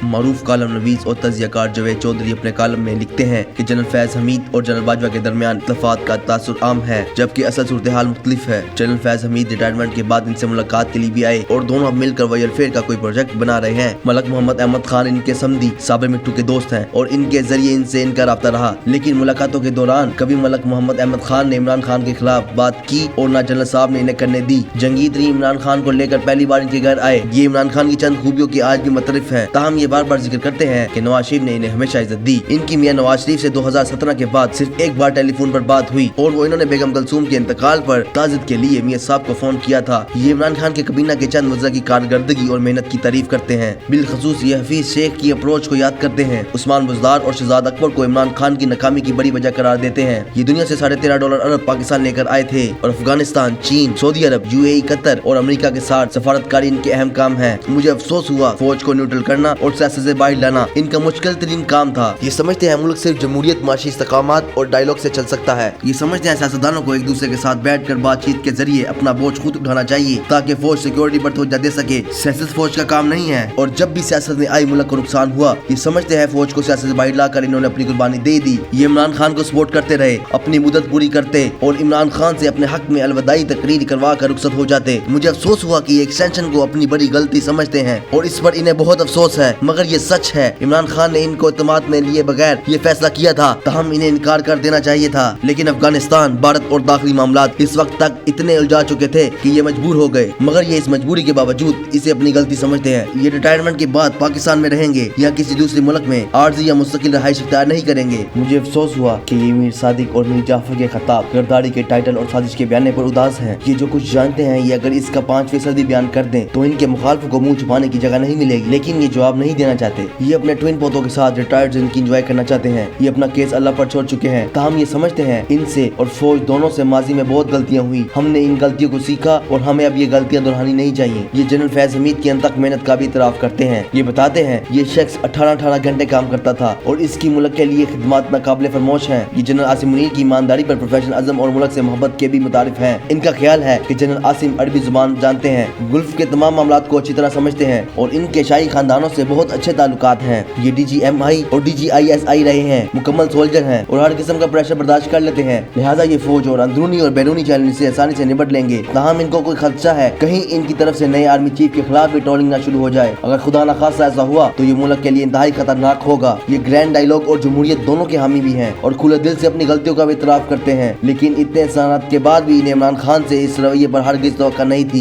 معروف کالم نویس اور تجزیہ کار جاوید چودھری اپنے کالم میں لکھتے ہیں کہ جنرل فیض حمید اور جنرل باجوہ کے درمیان اختلافات کا تاثر عام ہے، جبکہ اصل صورتحال مختلف ہے۔ جنرل فیض حمید ریٹائرمنٹ کے بعد ان سے ملاقات کے لیے بھی آئے اور دونوں اب مل کر ورلڈ فیئر کا کوئی پروجیکٹ بنا رہے ہیں۔ ملک محمد احمد خان ان کے سمدی صابر مٹو کے دوست ہیں اور ان کے ذریعے ان سے ان کا رابطہ رہا، لیکن ملاقاتوں کے دوران کبھی ملک محمد احمد خان نے عمران خان کے خلاف بات کی اور نہ جنرل صاحب نے انہیں کرنے دی۔ جنگی ترین عمران خان کو لے کر پہلی بار ان کے گھر آئے۔ یہ عمران خان کی چند خوبیوں کی آج بھی مترف ہے، تاہم یہ بار بار ذکر کرتے ہیں کہ نواز شریف نے انہیں ہمیشہ عزت دی۔ ان کی میاں نواز شریف سے 2017 کے بعد صرف ایک بار ٹیلی فون پر بات ہوئی اور وہ انہوں نے بیگم کلثوم کے انتقال پر تعزیت کے لیے میاں صاحب کو فون کیا تھا۔ یہ عمران خان کے کابینہ کے چند وزراء کی کارکردگی اور محنت کی تعریف کرتے ہیں، بالخصوص یہ حفیظ شیخ کی اپروچ کو یاد کرتے ہیں۔ عثمان بزدار اور شہزاد اکبر کو عمران خان کی ناکامی کی بڑی وجہ قرار دیتے ہیں۔ یہ دنیا سے $13.5 ارب پاکستان لے کر آئے تھے اور افغانستان، چین، سعودی عرب، UAE، قطر اور امریکہ کے ساتھ سفارتکاری ان کے اہم کام ہیں۔ مجھے افسوس ہوا فوج کو نیوٹرل کرنا اور سیاست سے باہر لانا ان کا مشکل ترین کام تھا۔ یہ سمجھتے ہیں ملک صرف جمہوریت، معاشی استحکامات اور ڈائیلاگ سے چل سکتا ہے۔ یہ سمجھتے ہیں سیاستدانوں کو ایک دوسرے کے ساتھ بیٹھ کر بات چیت کے ذریعے اپنا بوجھ خود اٹھانا چاہیے تاکہ فوج سیکورٹی پر توجہ دے سکے۔ سیاست فوج کا کام نہیں ہے، اور جب بھی سیاست میں آئی ملک کو نقصان ہوا، یہ سمجھتے ہیں فوج کو سیاست سے باہر لا کر انہوں نے اپنی قربانی دے دی۔ یہ عمران خان کو سپورٹ کرتے رہے، اپنی مدت پوری کرتے اور عمران خان سے اپنے حق میں الوداعی تقریر کروا کر رخصت ہو جاتے۔ مجھے افسوس ہوا کہ یہ ایکسٹینشن کو اپنی بڑی غلطی سمجھتے ہیں اور اس پر انہیں بہت افسوس ہے، مگر یہ سچ ہے۔ عمران خان نے ان کو اعتماد میں لیے بغیر یہ فیصلہ کیا تھا، تاہم انہیں انکار کر دینا چاہیے تھا، لیکن افغانستان، بھارت اور داخلی معاملات اس وقت تک اتنے الجھا چکے تھے کہ یہ مجبور ہو گئے، مگر یہ اس مجبوری کے باوجود اسے اپنی غلطی سمجھتے ہیں۔ یہ ریٹائرمنٹ کے بعد پاکستان میں رہیں گے یا کسی دوسرے ملک میں عارضی یا مستقل رہائش اختیار نہیں کریں گے۔ مجھے افسوس ہوا کہ یہ میر صادق اور میر جعفر کے خطاب غداری کے ٹائٹل اور سازش کے بیانے پر اداس ہیں۔ یہ جو کچھ جانتے ہیں، یہ اگر اس کا 5% بھی بیان کر دیں تو ان کے مخالفوں کو منہ چھپانے کی جگہ نہیں ملے گی، لیکن یہ جواب نہیں دینا چاہتے۔ یہ اپنے ٹوین پوتوں کے ساتھ ریٹائرڈ زندگی انجوائے کرنا چاہتے ہیں۔ یہ اپنا کیس اللہ پر چھوڑ چکے ہیں، تاہم یہ سمجھتے ہیں ان سے اور فوج دونوں سے ماضی میں بہت غلطیاں ہوئی۔ ہم نے ان غلطیوں کو سیکھا اور ہمیں اب یہ غلطیاں دہرانی نہیں چاہیے۔ یہ جنرل فیض حمید کی انتھک محنت کا بھی اعتراف کرتے ہیں۔ یہ بتاتے ہیں یہ شخص 18 گھنٹے کام کرتا تھا اور اس کی ملک کے لیے خدمات ناقابل فراموش ہیں۔ یہ جنرل عاصم منیر کی ایمانداری پر پروفیشنل عزم اور ملک سے محبت کے بھی متعارف ہیں۔ ان کا خیال ہے کہ جنرل عاصم عربی زبان جانتے ہیں، گلف کے تمام معاملات کو اچھی طرح سمجھتے ہیں اور ان کے شاہی خاندانوں سے بہت اچھے تعلقات ہیں۔ یہ DGMI اور DGISI رہے ہیں، مکمل سولجر ہیں اور ہر قسم کا پریشر برداشت کر لیتے ہیں، لہٰذا یہ فوج اور اندرونی اور بیرونی چیلنج سے آسانی سے نمٹ لیں گے۔ تاہم ان کو کوئی خدشہ ہے کہیں ان کی طرف سے نئے آرمی چیف کے خلاف بھی ٹرولنگ نہ شروع ہو جائے۔ اگر خدا نہ خواستہ ایسا ہوا تو یہ ملک کے لیے انتہائی خطرناک ہوگا۔ یہ گرینڈ ڈائیلاگ اور جمہوریت دونوں کے حامی بھی ہیں اور کھلے دل سے اپنی غلطیوں کا بھی اعتراف کرتے ہیں، لیکن اتنے احسانات کے بعد بھی انہیں عمران خان سے اس رویے پر ہرگز توقع نہیں تھی۔